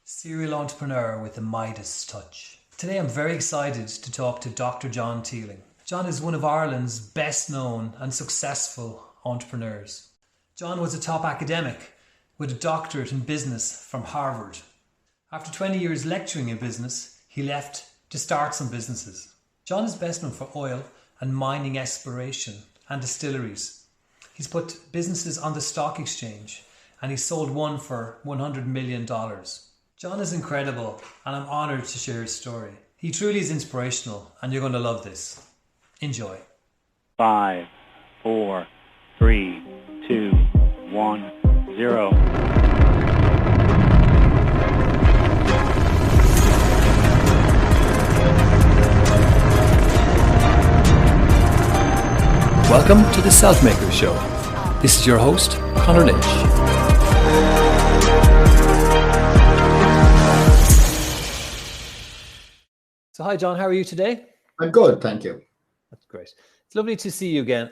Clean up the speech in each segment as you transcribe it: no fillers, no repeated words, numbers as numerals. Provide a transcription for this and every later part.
Serial entrepreneur with a Midas touch. Today I'm very excited to talk to Dr. John Teeling. John is one of Ireland's best known and successful entrepreneurs. John was a top academic with a doctorate in business from Harvard. After 20 years lecturing in business, he left to start some businesses. John is best known for oil and mining exploration and distilleries. He's put businesses on the stock exchange and he sold one for $100 million. John is incredible and I'm honoured to share his story. He truly is inspirational and you're going to love this. Enjoy. 5, 4, 3, 2, 1, 0. Welcome to the Selfmaker Show. This is your host, ConorLyn.ch. So hi John, how are you today? I'm good, thank you. That's great. It's lovely to see you again.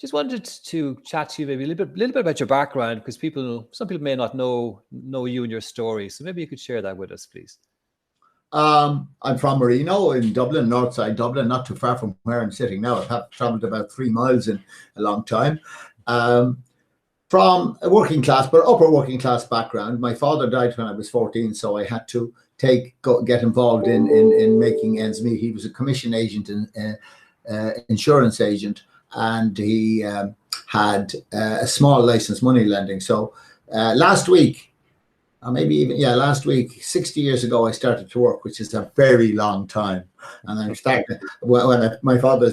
Just wanted to chat to you maybe a little bit about your background because some people may not know you and your story. So maybe you could share that with us, please. I'm from Marino in Dublin, north side Dublin, not too far from where I'm sitting now. I've travelled about 3 miles in a long time. From a working class, but upper working class background. My father died when I was 14, so I had to get involved in making ends meet. He was a commission agent and insurance agent, and he had a small license money lending. So last week, 60 years ago, I started to work, which is a very long time. And I started when my father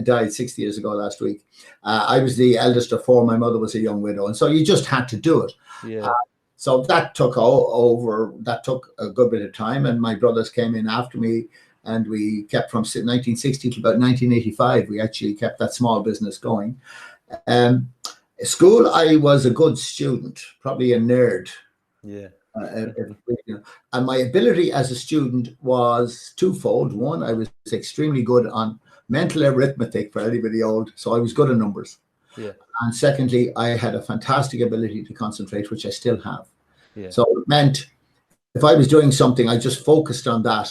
died 60 years ago last week. I was the eldest of 4. My mother was a young widow, and so you just had to do it. Yeah. So that took over. That took a good bit of time, and my brothers came in after me, and we kept from 1960 to about 1985. We actually kept that small business going. School, I was a good student, probably a nerd. Yeah. And my ability as a student was twofold. One, I was extremely good on mental arithmetic for anybody old, so I was good at numbers. Yeah. And secondly, I had a fantastic ability to concentrate, which I still have. Yeah. So it meant if I was doing something, I just focused on that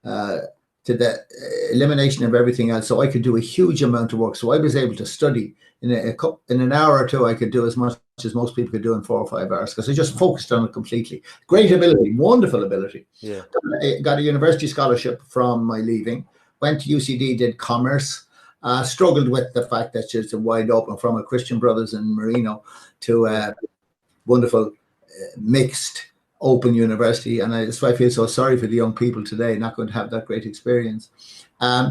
to the elimination of everything else. So I could do a huge amount of work. So I was able to study in an hour or two. I could do as much as most people could do in 4 or 5 hours because I just focused on it completely. Great ability, wonderful ability. Yeah. I got a university scholarship from my leaving. Went to UCD, did commerce. Struggled with the fact that it's wide open from a Christian Brothers in Marino to a wonderful mixed open university, and that's why I feel so sorry for the young people today not going to have that great experience.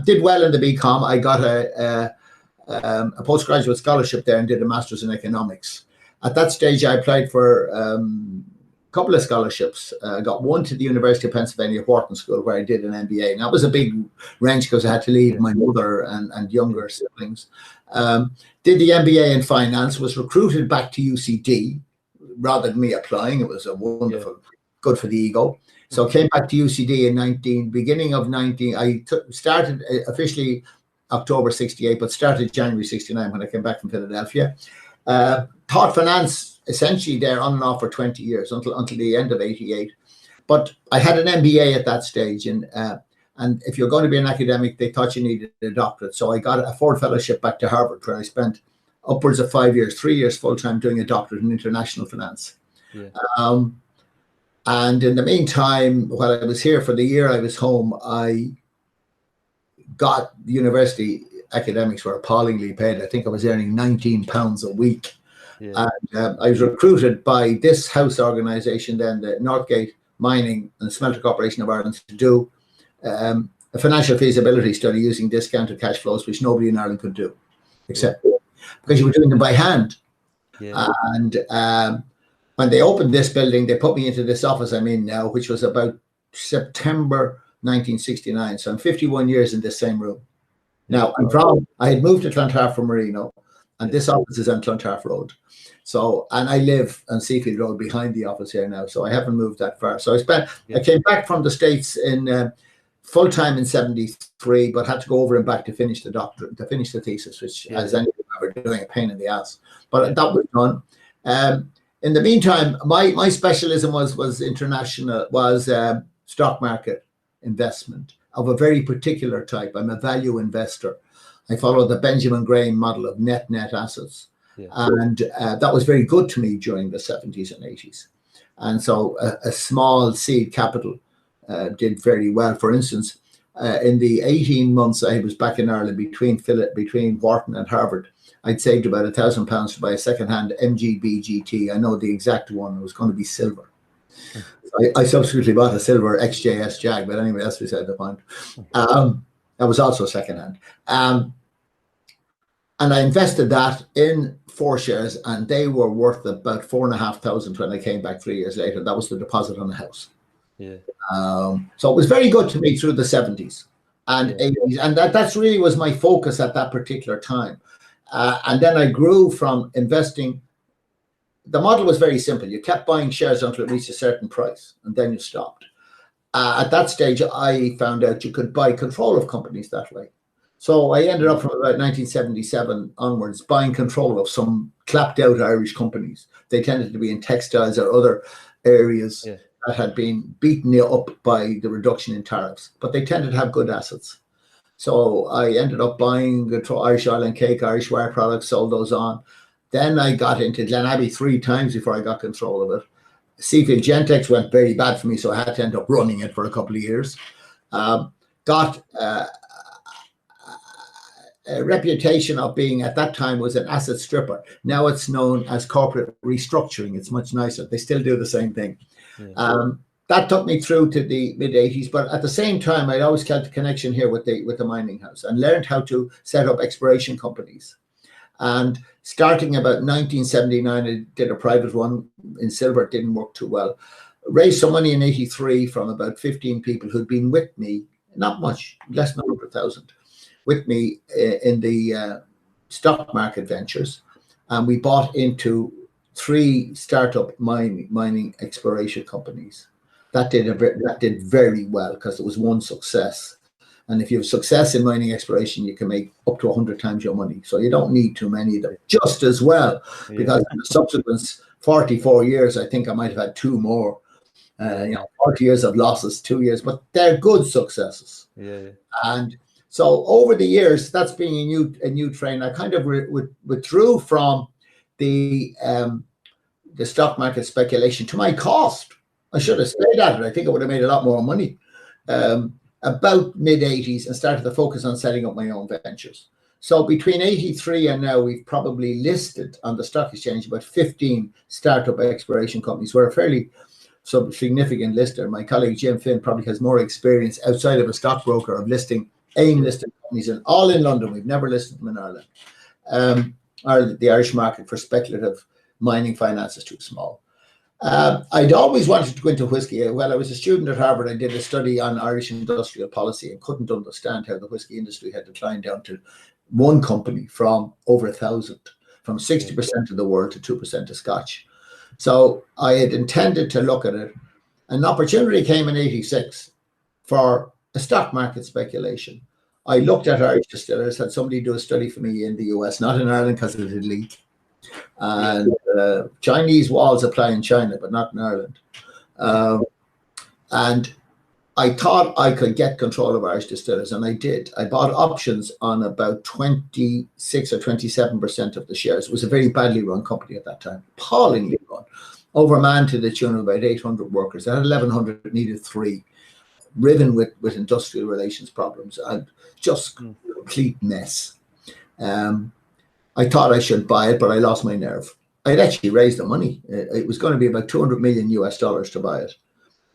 Did well in the BCom. I got a postgraduate scholarship there and did a master's in economics. At that stage, I applied for a couple of scholarships. I got one to the University of Pennsylvania Wharton School, where I did an MBA. And that was a big wrench because I had to leave my mother and younger siblings. Did the MBA in finance, was recruited back to UCD rather than me applying. It was a wonderful, good for the ego. So I came back to UCD in beginning of 19. I started officially October 68, but started January 69 when I came back from Philadelphia. Taught finance essentially there on and off for 20 years until the end of 88. But I had an MBA at that stage, and if you're going to be an academic, they thought you needed a doctorate. So I got a Ford Fellowship back to Harvard, where I spent upwards of 5 years, 3 years full-time doing a doctorate in international finance. Yeah. And in the meantime, while I was here for the year I was home, I got university academics were appallingly paid. I think I was earning £19 a week. Yeah. And I was recruited by this house organisation then, the Northgate Mining and Smelter Corporation of Ireland, to do a financial feasibility study using discounted cash flows, which nobody in Ireland could do, except because you were doing them by hand. Yeah. And when they opened this building, they put me into this office I'm in now, which was about September 1969. So I'm 51 years in this same room. Now, I had moved to Clontarf from Marino, and this office is on Clontarf Road. So, and I live on Seafield Road behind the office here now, so I haven't moved that far. So I came back from the States in full-time in 73, but had to go over and back to finish the doctorate, to finish the thesis, which as anyone ever doing, a pain in the ass. But that was done. in the meantime, my specialism was international, was stock market investment of a very particular type. I'm a value investor. I follow the Benjamin Graham model of net assets. Yeah. And that was very good to me during the 70s and 80s. And so a small seed capital did very well. For instance, in the 18 months I was back in Ireland between Wharton and Harvard, I'd saved about £1,000 to buy a second-hand MGB GT. I know the exact one. It was going to be silver. I subsequently bought a silver XJS Jag, but anyway, that's beside the point. That was also second-hand. And I invested that in 4 shares, and they were worth about $4,500 when I came back 3 years later. That was the deposit on the house. Yeah. So it was very good to me through the 70s and 80s, and that's really was my focus at that particular time. And then I grew from investing. The model was very simple. You kept buying shares until it reached a certain price, and then you stopped. At that stage, I found out you could buy control of companies that way. So I ended up from about 1977 onwards buying control of some clapped out Irish companies. They tended to be in textiles or other areas that had been beaten up by the reduction in tariffs, but they tended to have good assets. So I ended up buying Irish Oil and Cake, Irish Wire Products, sold those on. Then I got into Glen Abbey 3 times before I got control of it. Seafield Gentex went very bad for me, so I had to end up running it for a couple of years. Got a reputation of being, at that time, was an asset stripper. Now it's known as corporate restructuring. It's much nicer. They still do the same thing. That took me through to the mid-80s, but at the same time, I'd always kept a connection here with the mining house and learned how to set up exploration companies. And starting about 1979, I did a private one in silver. It didn't work too well. Raised some money in 83 from about 15 people who'd been with me, not much, less than 100,000, with me in the stock market ventures. And we bought into 3 startup mining exploration companies. That did very well because it was one success. And if you have success in mining exploration, you can make up to 100 times your money. So you don't need too many of them, just as well. Because in the subsequent 44 years, I think I might have had 2 more. 40 years of losses, 2 years, but they're good successes. And so over the years, that's being a new train. I kind of withdrew from the stock market speculation to my cost. I should have stayed at it. I think I would have made a lot more money. About mid-80s, and started to focus on setting up my own ventures. So between 83 and now, we've probably listed on the stock exchange about 15 startup exploration companies. We're a fairly significant lister. My colleague Jim Finn probably has more experience outside of a stockbroker of listing AIM-listed companies, and all in London. We've never listed them in Ireland. The Irish market for speculative mining finance is too small. I'd always wanted to go into whiskey. While I was a student at Harvard, I did a study on Irish industrial policy and couldn't understand how the whiskey industry had declined down to 1 company from over 1,000, from 60% of the world to 2% of Scotch. So I had intended to look at it. An opportunity came in 86 for a stock market speculation. I looked at Irish distillers, had somebody do a study for me in the US, not in Ireland because it did leak. And Chinese walls apply in China, but not in Ireland. And I thought I could get control of Irish distillers, and I did. I bought options on about 26 or 27% of the shares. It was a very badly run company at that time, appallingly run, overmanned to the tune of about 800 workers. I had 1,100, needed 3, riven with industrial relations problems, and just complete mess. I thought I should buy it, but I lost my nerve. I'd actually raised the money. It was going to be about $200 million to buy it.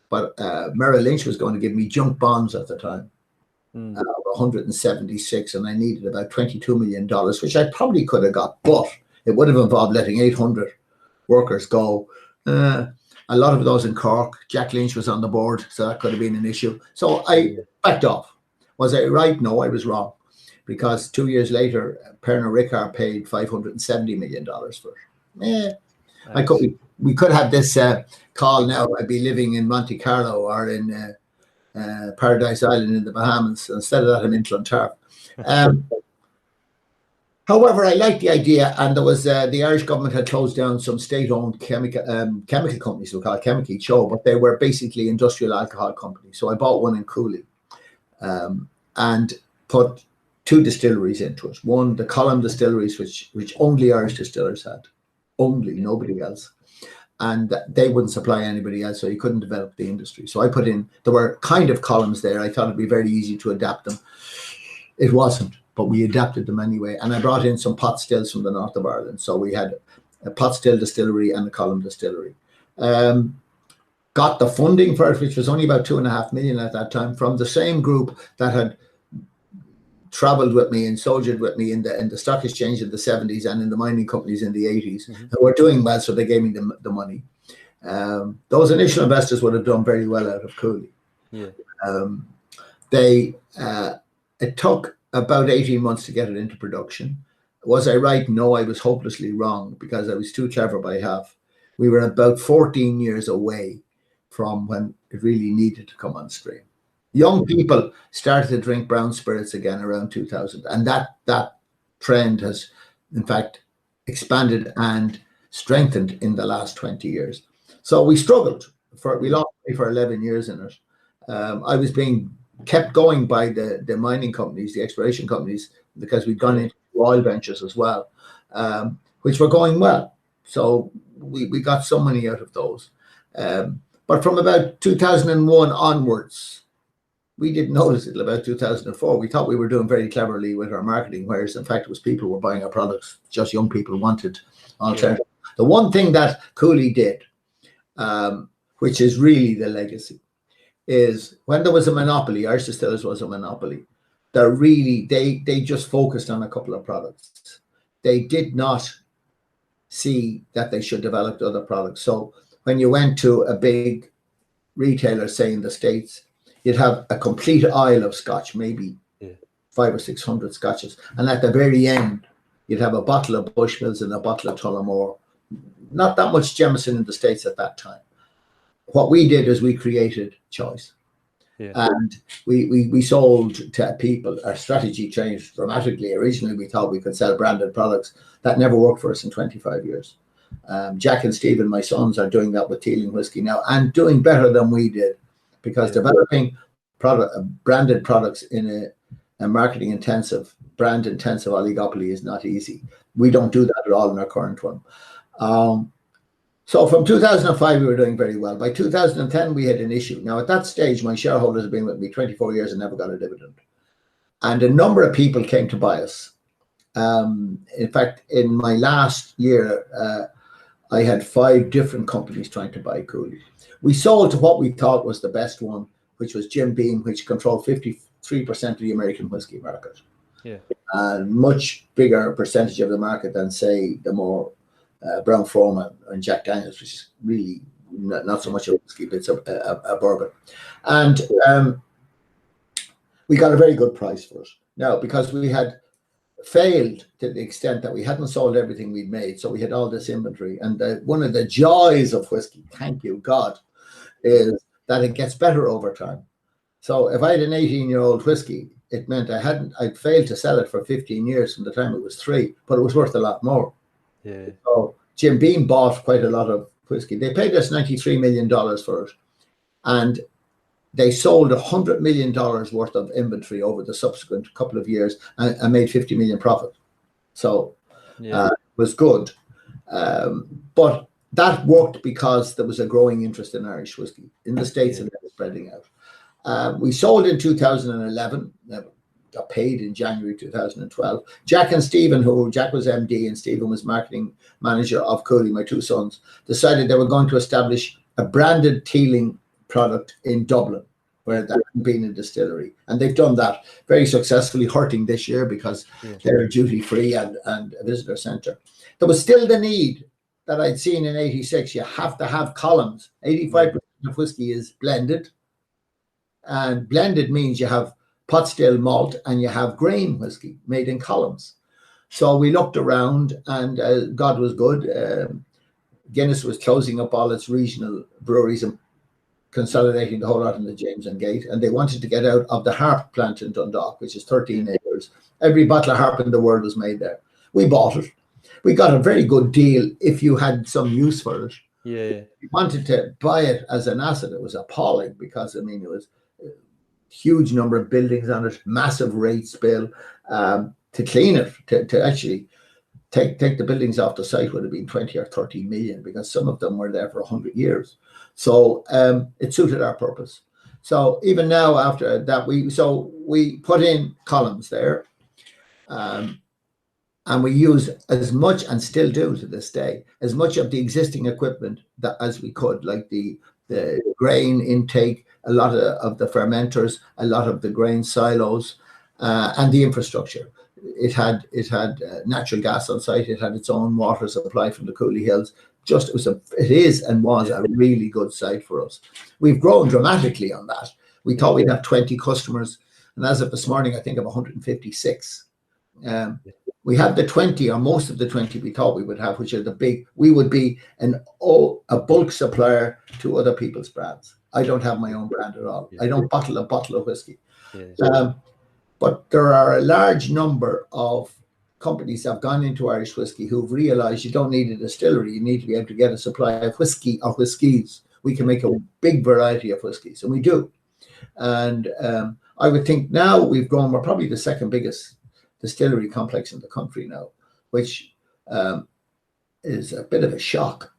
But Merrill Lynch was going to give me junk bonds at the time, 176, and I needed about $22 million, which I probably could have got, but it would have involved letting 800 workers go. A lot of those in Cork. Jack Lynch was on the board, so that could have been an issue. So I backed off. Was I right? No, I was wrong. Because 2 years later, Pernod Ricard paid $570 million for it. Nice. We could have this call now. I'd be living in Monte Carlo or in Paradise Island in the Bahamas. Instead of that, I'm in Clontarf. However, I liked the idea, and there was the Irish government had closed down some state-owned chemical companies, we call it Chemical Show, but they were basically industrial alcohol companies. So I bought one in Cooley and put 2 distilleries into it. One, the Column distilleries, which only Irish distillers had, only, nobody else. And they wouldn't supply anybody else, so you couldn't develop the industry. So I put in, there were kind of columns there. I thought it'd be very easy to adapt them. It wasn't, but we adapted them anyway. And I brought in some pot stills from the north of Ireland. So we had a pot still distillery and a column distillery. Got the funding for it, which was only about 2.5 million at that time, from the same group that had traveled with me and soldiered with me in the stock exchange in the 70s and in the mining companies in the 80s. They were doing well, so they gave me the money. Those initial investors would have done very well out of Cooley. It took about 18 months to get it into production. Was I right? No, I was hopelessly wrong, because I was too clever by half. We were about 14 years away from when it really needed to come on stream. Young people started to drink brown spirits again around 2000, and that trend has, in fact, expanded and strengthened in the last 20 years. So we struggled. We lost money for 11 years in it. I was being kept going by the mining companies, the exploration companies, because we'd gone into oil ventures as well, which were going well. So we got some money out of those. But from about 2001 onwards, we didn't notice it till about 2004. We thought we were doing very cleverly with our marketing, whereas in fact it was people were buying our products. Just young people wanted alternative. The one thing that Cooley did, which is really the legacy, is when there was a monopoly, Irish Distillers was a monopoly, they just focused on a couple of products. They did not see that they should develop other products. So when you went to a big retailer, say in the States, you'd have a complete aisle of scotch, maybe 500 or 600 scotches. And at the very end, you'd have a bottle of Bushmills and a bottle of Tullamore. Not that much Jameson in the States at that time. What we did is we created choice. And we sold to people. Our strategy changed dramatically. Originally, we thought we could sell branded products. That never worked for us in 25 years. Jack and Stephen, my sons, are doing that with Teeling whiskey now, and doing better than we did, because developing branded products in a marketing intensive, brand intensive oligopoly is not easy. We don't do that at all in our current one. So from 2005, we were doing very well. By 2010, we had an issue. Now, at that stage, my shareholders have been with me 24 years and never got a dividend. And a number of people came to buy us. In fact, in my last year, I had 5 different companies trying to buy Cooley. We sold to what we thought was the best one, which was Jim Beam, which controlled 53% of the American whiskey market. And much bigger percentage of the market than, say, the more Brown-Forman and Jack Daniels, which is really not so much a whiskey, but it's a bourbon. And we got a very good price for it. Now, because we had failed to the extent that we hadn't sold everything we'd made, so we had all this inventory. And one of the joys of whiskey, thank you God, is that it gets better over time. So if I had an 18-year-old whiskey, it meant I'd failed to sell it for 15 years from the time it was 3, but it was worth a lot more. So Jim Beam bought quite a lot of whiskey. They paid us $93 million for it, and they sold $100 million worth of inventory over the subsequent couple of years and made 50 million profit. So it was good. But that worked because there was a growing interest in Irish whiskey in the States and then spreading out. We sold in 2011, got paid in January 2012. Jack and Stephen, Jack was MD and Stephen was marketing manager of Cooley, my 2 sons, decided they were going to establish a branded Teeling product in Dublin, where there hadn't been a distillery. And they've done that very successfully, hurting this year because they're duty free and a visitor centre. There was still the need that I'd seen in 86. You have to have columns. 85% of whiskey is blended. And blended means you have pot still malt and you have grain whiskey made in columns. So we looked around, and God was good. Guinness was closing up all its regional breweries and consolidating the whole lot in the James and Gate, and they wanted to get out of the Harp plant in Dundalk, which is 13 acres. Every bottle of Harp in the world was made there. We bought it. We got a very good deal if you had some use for it. Yeah. If you wanted to buy it as an asset, it was appalling because, I mean, it was a huge number of buildings on it, massive rates bill. To clean it, to actually take the buildings off the site would have been 20 or 30 million because some of them were there for 100 years. So it suited our purpose. So even now after that, we put in columns there. And we use as much, and still do to this day, as much of the existing equipment that as we could, like the grain intake, a lot of the fermenters, a lot of the grain silos, and the infrastructure. It had natural gas on site. It had its own water supply from the Cooley Hills. It is and was a really good site for us. We've grown dramatically on that. We thought we'd have 20 customers, and as of this morning, I think of 156. We have the 20, or most of the 20 we thought we would have, which are the big. We would be a bulk supplier to other people's brands. I don't have my own brand at all. I don't bottle a bottle of whiskey. But there are a large number of companies that have gone into Irish whiskey who've realized you don't need a distillery. You need to be able to get a supply of whiskey or whiskies. We can make a big variety of whiskies, and we do. And I would think now we've grown. We're probably the second biggest distillery complex in the country now, which is a bit of a shock.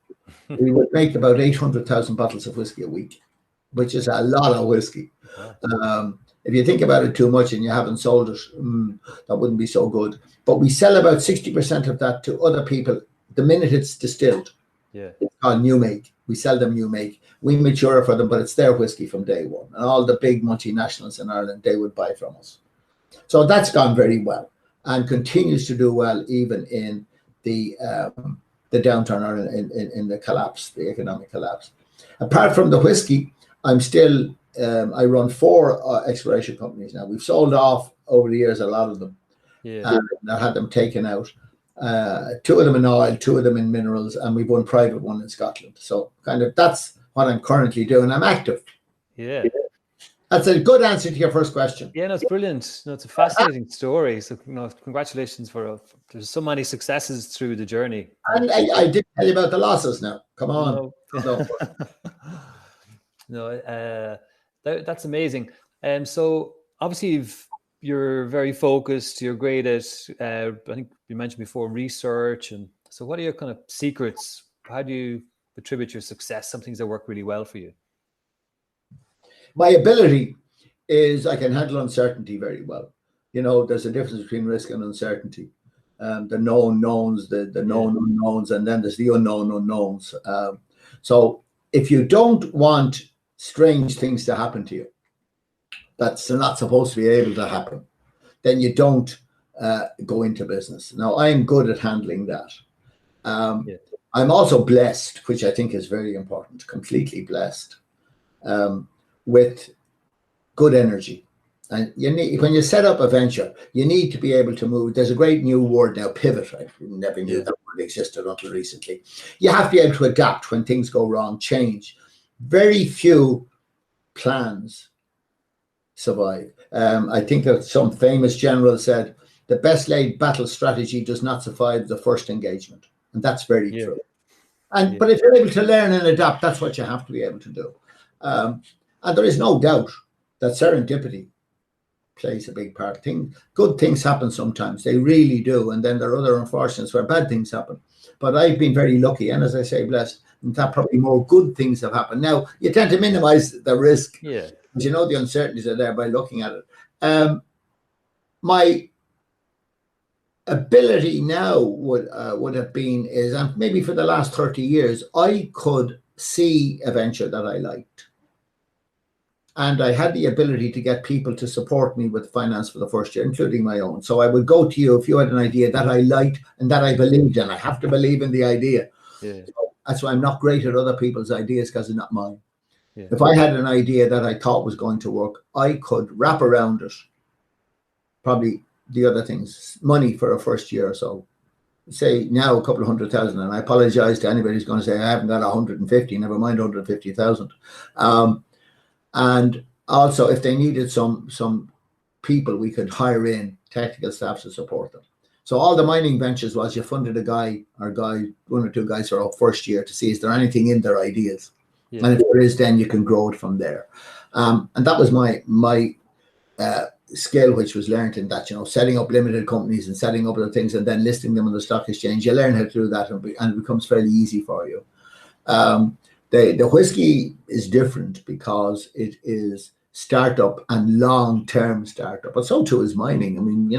We would make about 800,000 bottles of whiskey a week, which is a lot of whiskey. If you think about it too much and you haven't sold it, that wouldn't be so good. But we sell about 60% of that to other people the minute it's distilled. It's called new make. We sell them new make. We mature for them, but it's their whiskey from day one. And all the big multinationals in Ireland, they would buy from us. So that's gone very well and continues to do well even in the downturn or in the collapse, the economic collapse. Apart from the whiskey, I'm still, I run 4 exploration companies now. We've sold off over the years a lot of them. And I had them taken out. 2 of them in oil, 2 of them in minerals, and we've one private one in Scotland. So kind of that's what I'm currently doing. I'm active. That's a good answer to your first question. Yeah, no, it's brilliant. No, it's a fascinating story. So, congratulations for there's so many successes through the journey. And I did tell you about the losses now. Come on. No, that's amazing. So obviously you're very focused. You're great at, I think you mentioned before, research. And so what are your kind of secrets? How do you attribute your success? Some things that work really well for you. My ability is I can handle uncertainty very well. You know, there's a difference between risk and uncertainty. The known knowns, the known unknowns, and then there's the unknown unknowns. So if you don't want strange things to happen to you, that's not supposed to be able to happen, then you don't go into business. Now, I'm good at handling that. I'm also blessed, which I think is very important, completely blessed. With good energy. And you need, when you set up a venture, you need to be able to move. There's a great new word now, pivot. I never knew that word existed until recently. You have to be able to adapt when things go wrong, change. Very few plans survive. I think that some famous general said, the best laid battle strategy does not survive the first engagement. And that's very true. And but if you're able to learn and adapt, that's what you have to be able to do. And there is no doubt that serendipity plays a big part. Good things happen sometimes. They really do. And then there are other unfortunates where bad things happen. But I've been very lucky. And as I say, blessed, that probably more good things have happened. Now, you tend to minimize the risk. Because you know the uncertainties are there by looking at it. My ability now would have been is, and maybe for the last 30 years, I could see a venture that I liked. And I had the ability to get people to support me with finance for the first year, including my own. So I would go to you if you had an idea that I liked and that I believed in. I have to believe in the idea. So that's why I'm not great at other people's ideas, because it's not mine. If I had an idea that I thought was going to work, I could wrap around it. Probably the other things, money for a first year or so. Say now a couple of 100,000, and I apologize to anybody who's going to say I haven't got 150, never mind 150,000. And also, if they needed some people, we could hire in technical staff to support them. So all the mining ventures was you funded a guy or one or two guys for our first year to see is there anything in their ideas, and if there is, then you can grow it from there. And that was my skill, which was learned in that, setting up limited companies and setting up other things and then listing them on the stock exchange. You learn how to do that, and it becomes fairly easy for you. The whiskey is different because it is startup and long-term startup, but so too is mining. I mean,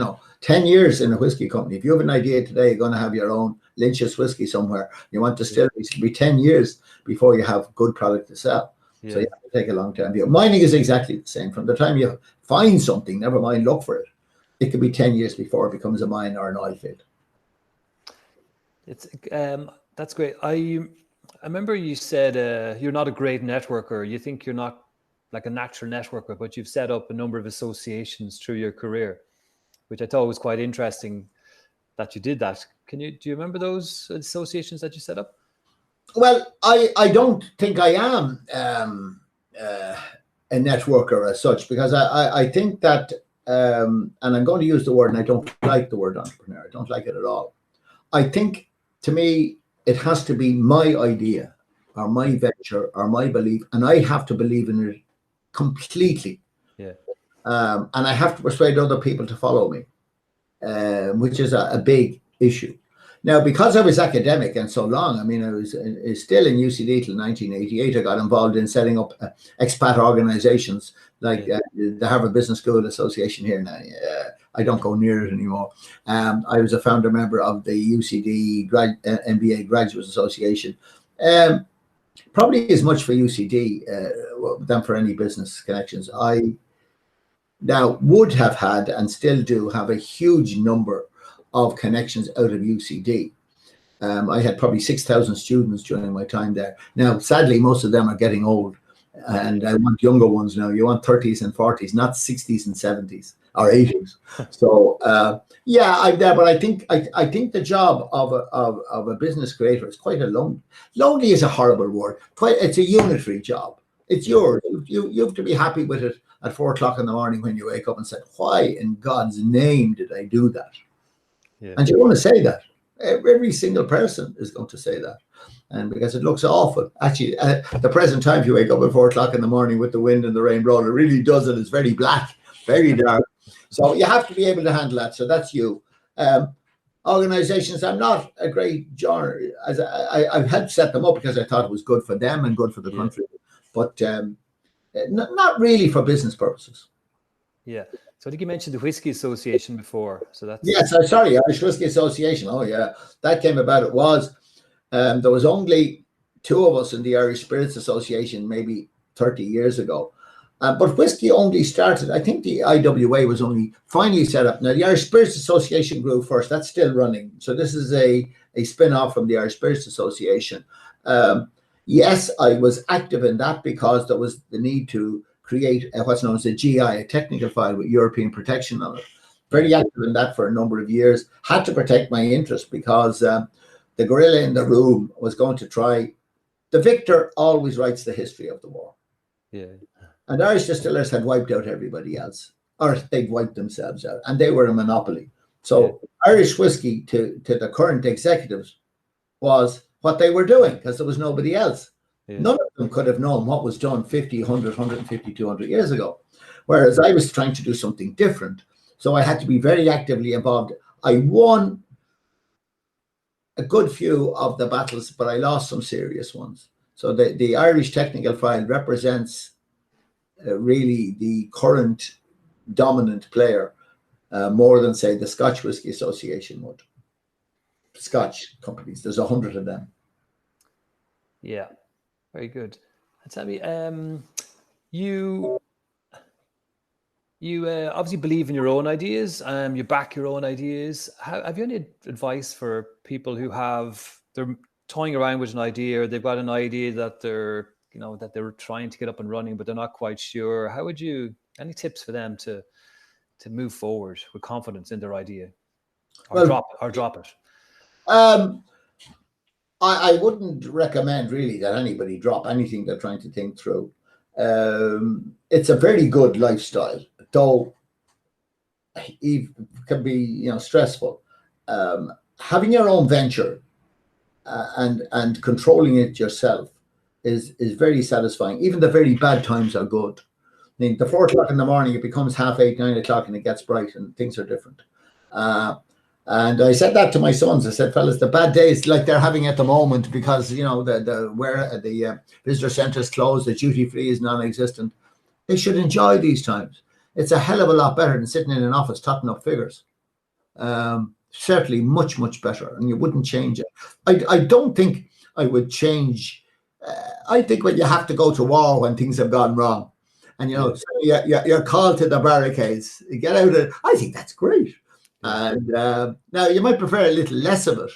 10 years in a whiskey company. If you have an idea today, you're going to have your own Lynch's whiskey somewhere. You want distilleries, it'll be 10 years before you have good product to sell. So you have to take a long-term view. Mining is exactly the same. From the time you find something, never mind look for it, it could be 10 years before it becomes a mine or an oil field. It's that's great. I remember you said you're not a great networker. You think you're not like a natural networker, but you've set up a number of associations through your career, which I thought was quite interesting that you did that. Do you remember those associations that you set up? Well, I don't think I am a networker as such, because I think that, and I'm going to use the word, and I don't like the word entrepreneur. I don't like it at all. I think, to me, it has to be my idea or my venture or my belief, and I have to believe in it completely. Yeah. And I have to persuade other people to follow me, which is a big issue. Now, because I was academic and so long, I mean, I was still in UCD till 1988. I got involved in setting up expat organizations like the Harvard Business School Association here now. I don't go near it anymore. I was a founder member of the UCD MBA Graduates Association. Probably as much for UCD than for any business connections. I now would have had and still do have a huge number of connections out of UCD. I had probably 6,000 students during my time there. Now, sadly, most of them are getting old, and I want younger ones now. You want 30s and 40s, not 60s and 70s or 80s. So, I'm there, but I think the job of a business creator is quite a lonely is a horrible word. It's a unitary job. It's yours. You have to be happy with it at 4 o'clock in the morning when you wake up and say, "Why in God's name did I do that?" Yeah. And you want to say that. Every single person is going to say that. And because it looks awful. Actually, at the present time, if you wake up at 4 o'clock in the morning with the wind and the rain blowing, it really does it. It's very black, very dark. So you have to be able to handle that. So that's you. Organizations, I'm not a great genre. I've helped set them up because I thought it was good for them and good for the country. But not really for business purposes. Yeah. So I think you mentioned the Whiskey Association before. So that's sorry, Irish Whiskey Association. Oh yeah, that came about. It was there was only 2 of us in the Irish Spirits Association maybe 30 years ago, but whiskey only started. I think the IWA was only finally set up. Now the Irish Spirits Association grew first. That's still running. So this is a spin-off from the Irish Spirits Association. Yes, I was active in that because there was the need to create what's known as a GI, a technical file with European protection on it. Very active in that for a number of years. Had to protect my interest because the gorilla in the room was going to try. The victor always writes the history of the war. Yeah. And Irish distillers had wiped out everybody else, or they'd wiped themselves out, and they were a monopoly. So Irish whiskey to the current executives was what they were doing because there was nobody else. Yeah. None of them could have known what was done 50, 100, 150, 200 years ago. Whereas I was trying to do something different. So I had to be very actively involved. I won a good few of the battles, but I lost some serious ones. So the Irish technical file represents really the current dominant player more than, say, the Scotch Whisky Association would. Scotch companies, there's 100 of them. Yeah. Very good. And tell me, you obviously believe in your own ideas. You back your own ideas. Have you any advice for people who they're toying around with an idea, or they've got an idea that they're trying to get up and running, but they're not quite sure? Any tips for them to move forward with confidence in their idea, or drop it? I wouldn't recommend really that anybody drop anything they're trying to think through. It's a very good lifestyle, though it can be stressful. having your own venture and controlling it yourself is very satisfying. Even the very bad times are good. I mean, the 4 o'clock in the morning, it becomes 8:30, 9 o'clock, and it gets bright, and things are different. And I said that to my sons. I said, fellas, the bad days like they're having at the moment, because the visitor centres closed, the duty free is non-existent. They should enjoy these times. It's a hell of a lot better than sitting in an office totting up figures. Certainly much, much better, and you wouldn't change it. I don't think I would change. I think when you have to go to war when things have gone wrong, and so you're called to the barricades, you get out of it. I think that's great. And now you might prefer a little less of it,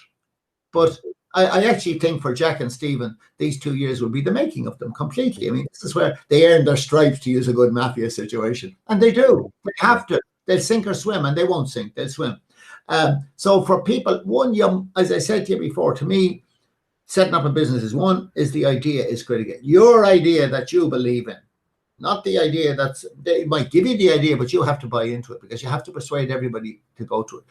but I actually think for Jack and Stephen, these 2 years will be the making of them completely. I mean, this is where they earn their stripes, to use a good mafia situation, and they do. They have to. They'll sink or swim, and they won't sink. They'll swim. So for people, as I said to you before, to me, setting up a business is the idea is critical. Your idea that you believe in, not the idea they might give you the idea, but you have to buy into it, because you have to persuade everybody to go to it.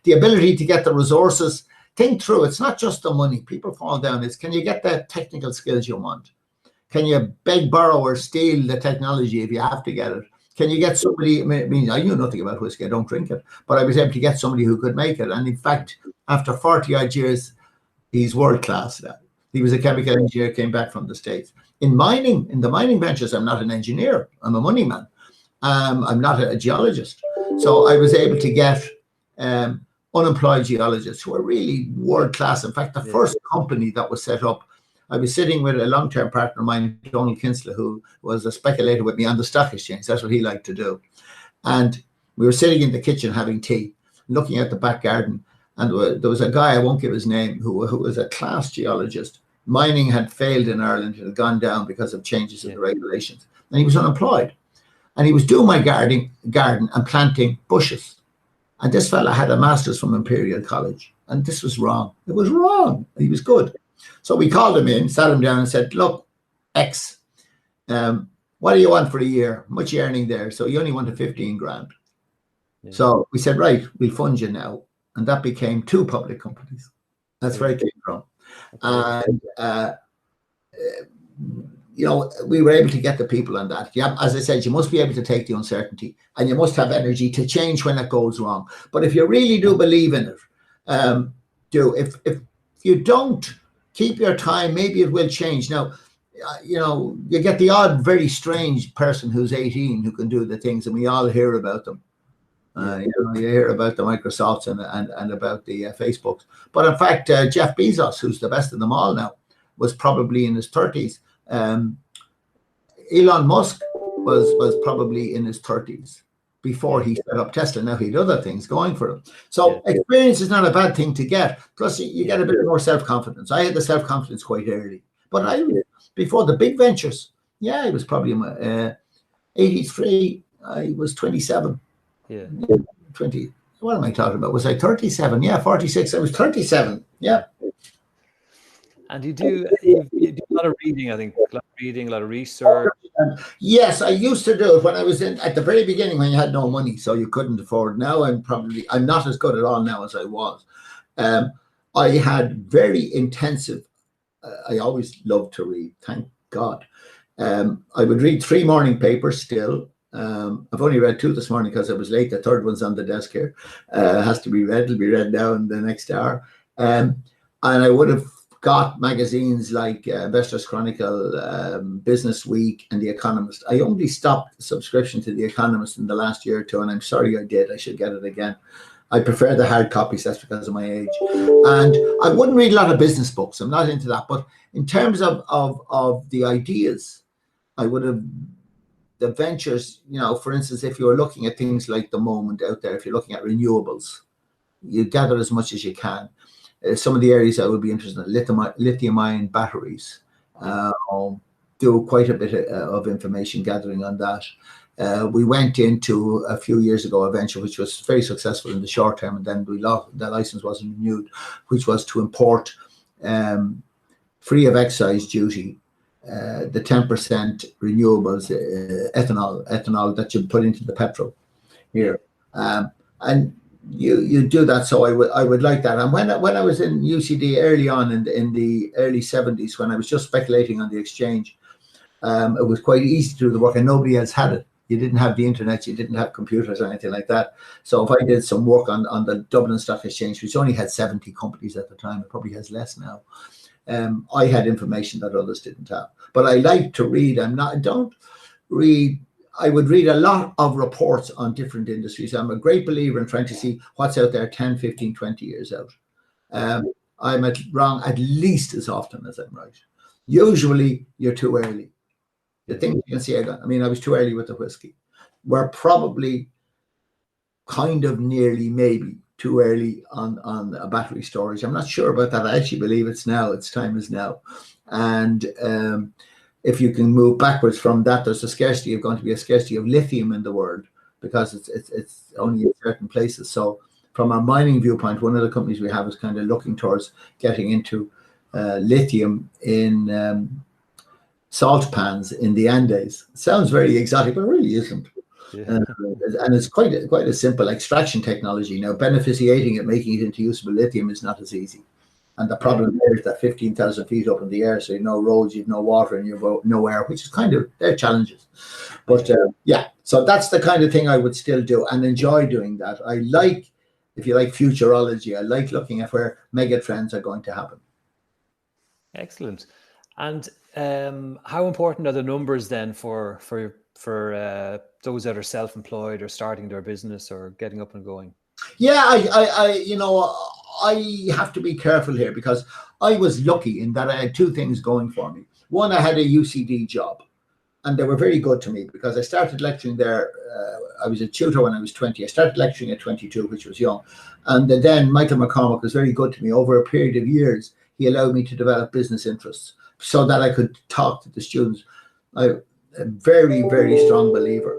The ability to get the resources, think through. It's not just the money. People fall down. It's, can you get the technical skills you want? Can you beg, borrow, or steal the technology if you have to get it? Can you get somebody? I mean, I knew nothing about whiskey. I don't drink it, but I was able to get somebody who could make it. And in fact, after 40 odd years, he's world class now. He was a chemical engineer, came back from the States. In the mining ventures, I'm not an engineer. I'm a money man. I'm not a geologist. So I was able to get unemployed geologists who are really world class. In fact, the first company that was set up, I was sitting with a long-term partner of mine, Donald Kinsler, who was a speculator with me on the stock exchange. That's what he liked to do. And we were sitting in the kitchen having tea, looking at the back garden. And there was a guy, I won't give his name, who was a class geologist. Mining had failed in Ireland. It had gone down because of changes in the regulations. And he was unemployed. And he was doing my garden and planting bushes. And this fella had a master's from Imperial College. And this was wrong. It was wrong. He was good. So we called him in, sat him down and said, look, X, what do you want for a year? How much are you earning there? So he only wanted 15 grand. Yeah. So we said, right, we'll fund you now. And that became 2 public companies. That's where it came from. And, we were able to get the people on that. Yeah, as I said, you must be able to take the uncertainty, and you must have energy to change when it goes wrong. But if you really do believe in it, if you don't, keep your time, maybe it will change. Now, you get the odd very strange person who's 18 who can do the things, and we all hear about them. You hear about the Microsofts and about the Facebooks. But in fact, Jeff Bezos, who's the best of them all now, was probably in his 30s. Elon Musk was probably in his 30s before he set up Tesla. Now he had other things going for him. So experience is not a bad thing to get. Plus, you get a bit more self-confidence. I had the self-confidence quite early. But before the big ventures, I was probably in my 83. I was 27. 20. What am I talking about? Was I 37? 46. I was 37. Yeah. And you do a lot of reading, I think. A lot of reading, a lot of research. Yes, I used to do it when I was at the very beginning, when you had no money, so you couldn't afford. Now I'm not as good at all now as I was. I had very intensive. I always loved to read. Thank God. I would read 3 morning papers still. I've only read 2 this morning because I was late. The 3rd one's on the desk here. Has to be read. It'll be read now in the next hour. And I would have got magazines like Investors Chronicle, Business Week, and The Economist. I only stopped the subscription to The Economist in the last year or 2, and I'm sorry I did. I should get it again. I prefer the hard copies. That's because of my age. And I wouldn't read a lot of business books. I'm not into that. But in terms of the ideas, I would have the ventures, for instance, if you're looking at things like the moment out there, if you're looking at renewables, you gather as much as you can. Some of the areas I would be interested in, lithium-ion batteries. Do quite a bit of information gathering on that. We went into a few years ago a venture which was very successful in the short term, and then the license wasn't renewed, which was to import free of excise duty the 10% renewables ethanol that you put into the petrol here. And you do that. So I would like that. And when I was in UCD early on in the early 70s, when I was just speculating on the exchange, it was quite easy to do the work, and nobody else had it. You didn't have the internet, you didn't have computers or anything like that. So if I did some work on the Dublin Stock Exchange, which only had 70 companies at the time, it probably has less now, I had information that others didn't have. But I like to read. I would read a lot of reports on different industries. I'm a great believer in trying to see what's out there 10, 15, 20 years out. I'm wrong at least as often as I'm right. Usually you're too early. The thing you can see, I was too early with the whiskey. We're probably kind of nearly maybe too early on a battery storage. I'm not sure about that. I actually believe it's now. Its time is now. And if you can move backwards from that, there's going to be a scarcity of lithium in the world, because it's only in certain places. So from a mining viewpoint, one of the companies we have is kind of looking towards getting into lithium in salt pans in the Andes. It sounds very exotic, but it really isn't. Yeah. And it's quite a simple extraction technology. Now, beneficiating it, making it into usable lithium, is not as easy. And the problem there is that 15,000 feet up in the air, so you have no roads, you have no water, and you have no air, which is kind of their challenges. But so that's the kind of thing I would still do and enjoy doing that. I like, if you like futurology, I like looking at where mega trends are going to happen. Excellent. And how important are the numbers then for those that are self-employed or starting their business or getting up and going? Yeah, I have to be careful here, because I was lucky in that I had two things going for me. One, I had a UCD job, and they were very good to me, because I started lecturing there. I was a tutor when I was 20. I started lecturing at 22, which was young. And then Michael McCormick was very good to me. Over a period of years, he allowed me to develop business interests so that I could talk to the students. I'm a very, very strong believer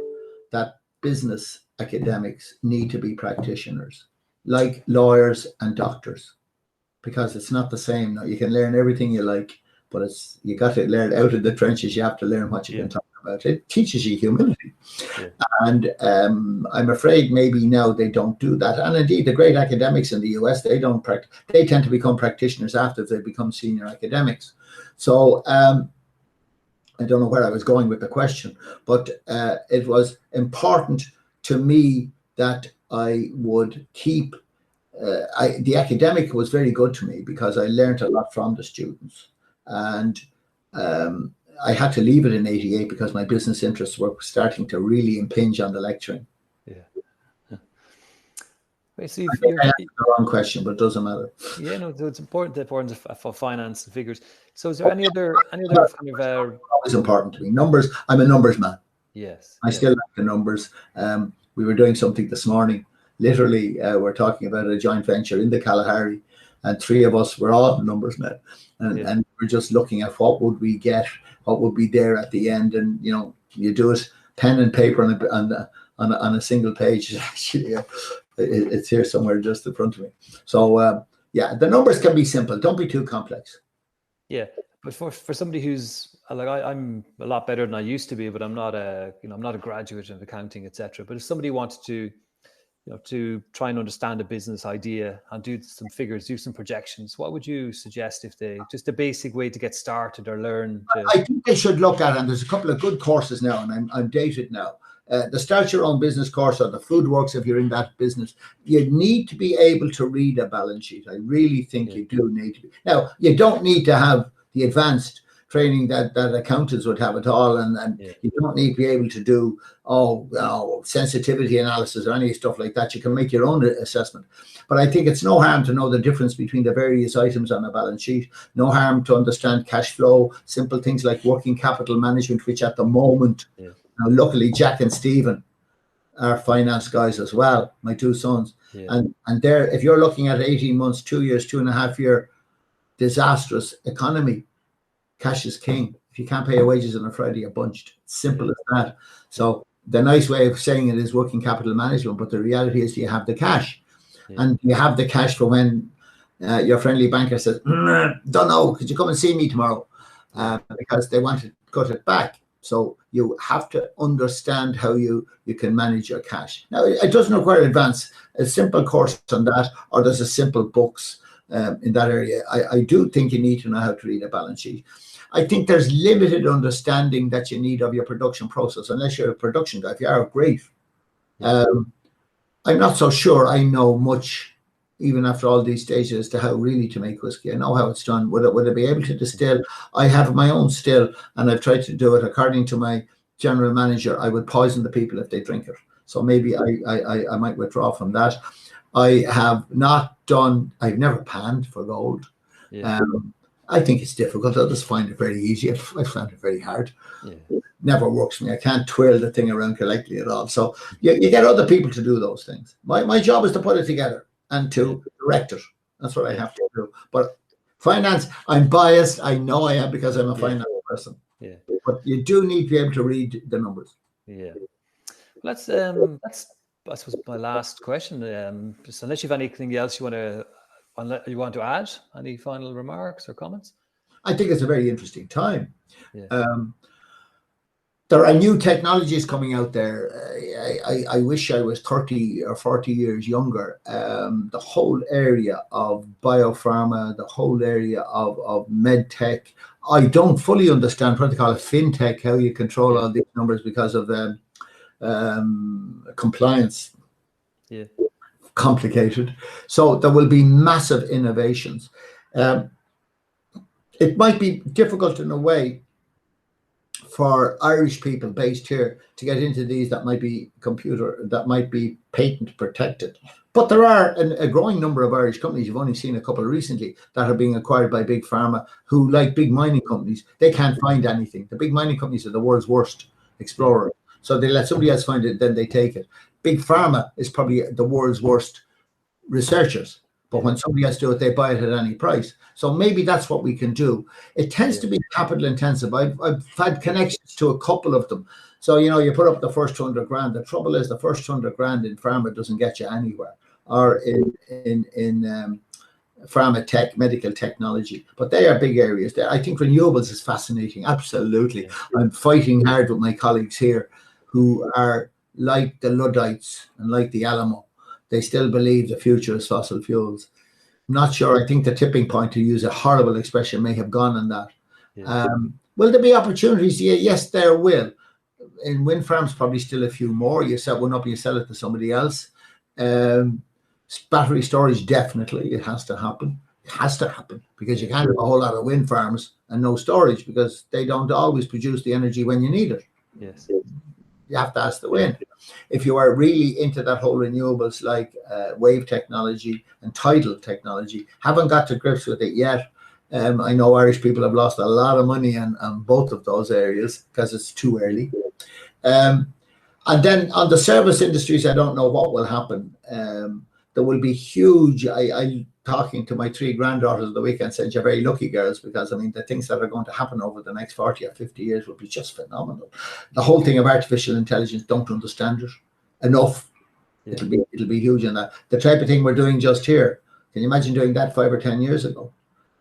that business academics need to be practitioners, like lawyers and doctors, because it's not the same. Now, you can learn everything you like, but you got to learn out of the trenches. You have to learn what you can talk about. It teaches you humility. Yeah. And I'm afraid maybe now they don't do that. And indeed, the great academics in the US, they don't practice. They tend to become practitioners after they become senior academics. So I don't know where I was going with the question, but it was important to me that I would keep, the academic was very good to me, because I learned a lot from the students. And I had to leave it in 88 because my business interests were starting to really impinge on the lecturing. Yeah. I think I asked the wrong question, but it doesn't matter. Yeah, no, it's important, the importance of finance and figures. So is there any other kind of... Always important to me. Numbers, I'm a numbers man. Yes. I still like the numbers. We were doing something this morning. Literally, we're talking about a joint venture in the Kalahari, and three of us were all numbers men. And we're just looking at what would we get, what would be there at the end. And, you do it pen and paper on a single page. Actually, it's here somewhere just in front of me. So, the numbers can be simple. Don't be too complex. Yeah. But for somebody who's like, I'm a lot better than I used to be, but I'm not I'm not a graduate of accounting, etc. But if somebody wanted to try and understand a business idea and do some figures, do some projections, what would you suggest just a basic way to get started or learn? I think they should look at, and there's a couple of good courses now, and I'm dated now. The Start Your Own Business course, or the Food Works, if you're in that business, you need to be able to read a balance sheet. I really think you do need to be. Now, you don't need to have the advanced training that accountants would have at all, and you don't need to be able to do sensitivity analysis or any stuff like that. You can make your own assessment. But I think it's no harm to know the difference between the various items on a balance sheet. No harm to understand cash flow, simple things like working capital management, which at the moment, now luckily Jack and Stephen are finance guys as well, my two sons. And they're, if you're looking at 18 months, 2 years, 2.5 year disastrous economy, cash is king. If you can't pay your wages on a Friday, you're bunched. Simple as that. So the nice way of saying it is working capital management, but the reality is you have the cash. And you have the cash for when your friendly banker says, don't know, could you come and see me tomorrow? Because they want to cut it back. So you have to understand how you can manage your cash. Now, it doesn't require a simple course on that, or there's a simple books in that area. I do think you need to know how to read a balance sheet. I think there's limited understanding that you need of your production process, unless you're a production guy. If you are, great. I'm not so sure I know much, even after all these stages, as to how really to make whiskey. I know how it's done. Would I be able to distill? I have my own still, and I've tried to do it according to my general manager. I would poison the people if they drink it. So maybe I might withdraw from that. I have not done, I've never panned for gold. Yeah. I think it's difficult. I just find it very easy. I find it very hard. Yeah. Never works for me. I can't twirl the thing around correctly at all. So you get other people to do those things. My job is to put it together and to direct it. That's what I have to do. But finance, I'm biased. I know I am, because I'm a finance person. Yeah. But you do need to be able to read the numbers. Yeah. That's I suppose my last question. Just unless you have anything else you want to add, any final remarks or comments? I think it's a very interesting time. Yeah. There are new technologies coming out there. I wish I was 30 or 40 years younger. The whole area of biopharma, the whole area of med tech. I don't fully understand what they call it, fintech, how you control all these numbers because of compliance. Yeah. Complicated. So there will be massive innovations. It might be difficult in a way for Irish people based here to get into these that might be patent protected. But there are a growing number of Irish companies, you've only seen a couple recently, that are being acquired by big pharma, who, like big mining companies, they can't find anything. The big mining companies are the world's worst explorer. So they let somebody else find it, then they take it. Big pharma is probably the world's worst researchers. But when somebody else do it, they buy it at any price. So maybe that's what we can do. It tends to be capital intensive. I've had connections to a couple of them. So, you put up the first 200 grand. The trouble is the first 200 grand in pharma doesn't get you anywhere, or in pharma tech, medical technology. But they are big areas there. I think renewables is fascinating. Absolutely. I'm fighting hard with my colleagues here who are like the Luddites and like the Alamo. They still believe the future is fossil fuels. I'm not sure. I think the tipping point, to use a horrible expression, may have gone on that. Yeah. Will there be opportunities? Yeah, yes, there will. In wind farms, probably still a few more. You set one up, you sell it to somebody else. Battery storage, definitely. It has to happen. It has to happen, because you can't have a whole lot of wind farms and no storage, because they don't always produce the energy when you need it. Yes. You have to ask the wind. If you are really into that whole renewables, like wave technology and tidal technology, haven't got to grips with it yet. I know Irish people have lost a lot of money on both of those areas because it's too early. And then on the service industries, I don't know what will happen. There will be huge. I talking to my 3 granddaughters of the weekend, said, you're very lucky, girls, because the things that are going to happen over the next 40 or 50 years will be just phenomenal. The whole thing of artificial intelligence, don't understand it enough. Yeah. It'll be huge in that. The type of thing we're doing just here, can you imagine doing that 5 or 10 years ago?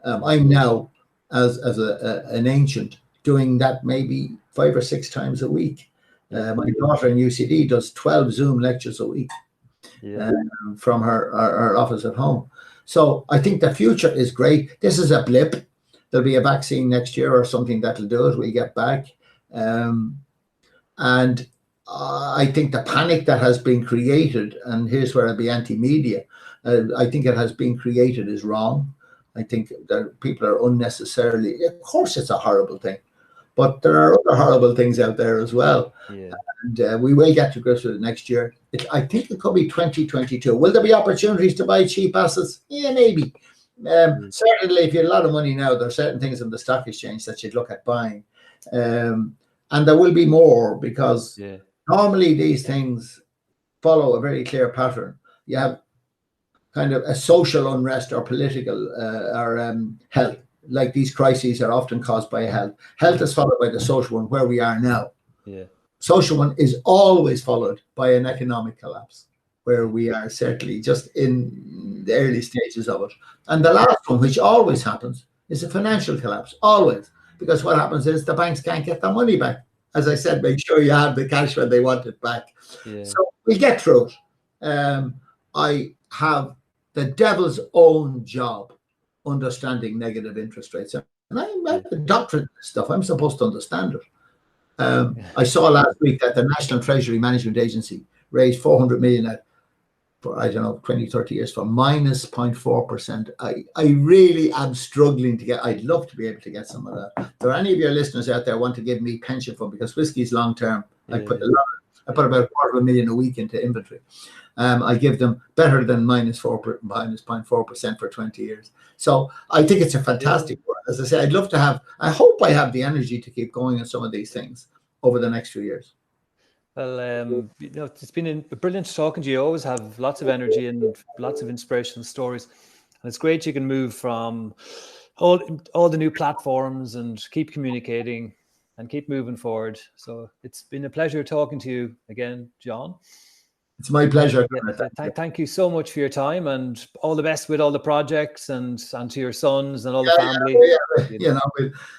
I'm now, as an ancient, doing that maybe 5 or 6 times a week. My daughter in UCD does 12 Zoom lectures a week. Yeah. From her office at home. So I think the future is great. This is a blip. There'll be a vaccine next year or something that'll do it. We get back. And I think the panic that has been created, and here's where I'll be anti-media, I think it has been created is wrong. I think that people are unnecessarily, of course it's a horrible thing, but there are other horrible things out there as well. Yeah. And we will get to grips with it next year. I think it could be 2022. Will there be opportunities to buy cheap assets? Yeah, maybe. Certainly, if you have a lot of money now, there are certain things in the stock exchange that you'd look at buying. And there will be more, because normally these things follow a very clear pattern. You have kind of a social unrest or political or health. Like these crises are often caused by health. Health is followed by the social one, where we are now. Yeah. Social one is always followed by an economic collapse, where we are certainly just in the early stages of it. And the last one, which always happens, is a financial collapse, always. Because what happens is the banks can't get their money back. as I said, make sure you have the cash when they want it back. Yeah. So we'll get through it. I have the devil's own job understanding negative interest rates. And I'm a doctorate in this stuff. I'm supposed to understand it. I saw last week that the National Treasury Management Agency raised 400 million for, I don't know, 20, 30 years for minus 0.4%. I really am struggling to get, I'd love to be able to get some of that. If there are any of your listeners out there want to give me pension fund, because whiskey is long term. I put about 250,000 a week into inventory. I give them better than minus 0.4% for 20 years. So I think it's a fantastic work. As I say, I'd love to have, I hope I have the energy to keep going on some of these things over the next few years. Well, it's been brilliant talking to you. You always have lots of energy and lots of inspirational stories. And it's great you can move from all the new platforms and keep communicating and keep moving forward. So it's been a pleasure talking to you again, John. It's my pleasure. Thank you so much for your time, and all the best with all the projects and to your sons and all the family.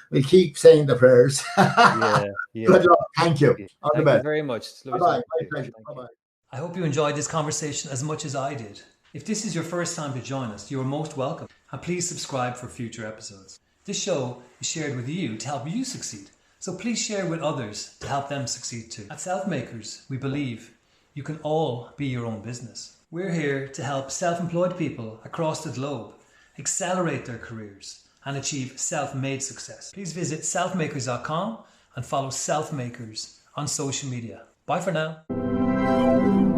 We'll keep saying the prayers. Good luck. Thank you. Thank you very much. Bye-bye. My pleasure. Bye-bye. I hope you enjoyed this conversation as much as I did. If this is your first time to join us, you are most welcome. And please subscribe for future episodes. This show is shared with you to help you succeed. So please share with others to help them succeed too. At Selfmakers, we believe you can all be your own business. We're here to help self-employed people across the globe accelerate their careers and achieve self-made success. Please visit selfmakers.com and follow Selfmakers on social media. Bye for now.